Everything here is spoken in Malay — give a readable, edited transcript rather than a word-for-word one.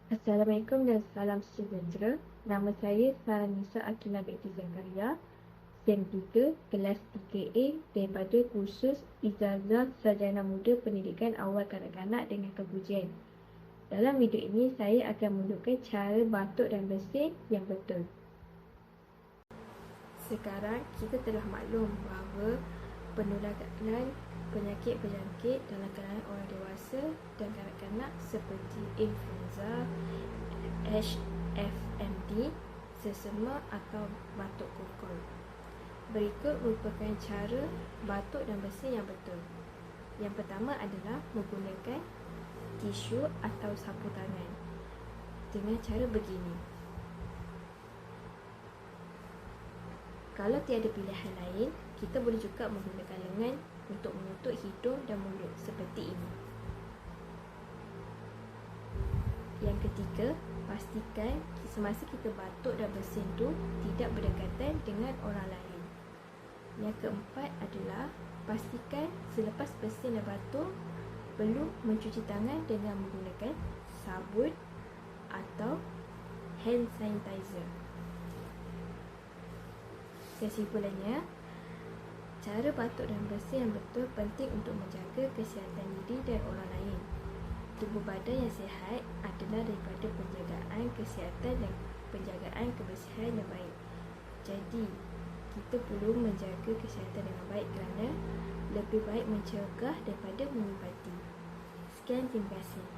Assalamualaikum dan salam sejahtera. Nama saya Saranisa Akila Bekti Zakaria, SEM 3, kelas 3A daripada kursus Ijazah Sarjana Muda Pendidikan Awal Kanak-kanak dengan Kebujian. Dalam video ini, saya akan menunjukkan cara batuk dan bersin yang betul. Sekarang, kita telah maklum bahawa penularan penyakit-penyakit dalam kalangan orang dewasa dan kanak-kanak seperti influenza, HFMD, sesama atau batuk kokol. Berikut merupakan cara batuk dan bersin yang betul. Yang pertama adalah menggunakan tisu atau sapu tangan dengan cara begini. Kalau tiada pilihan lain, kita boleh juga menggunakan lengan untuk menutup hidung dan mulut seperti ini. Yang ketiga, pastikan semasa kita batuk dan bersin tu tidak berdekatan dengan orang lain. Yang keempat adalah pastikan selepas bersin dan batuk perlu mencuci tangan dengan menggunakan sabun atau hand sanitizer. Kesimpulannya, cara batuk dan bersin yang betul penting untuk menjaga kesihatan diri dan orang lain. Tubuh badan yang sihat adalah daripada penjagaan kesihatan dan penjagaan kebersihan yang baik. Jadi, kita perlu menjaga kesihatan dengan baik kerana lebih baik mencegah daripada mengubati. Sekian, terima kasih.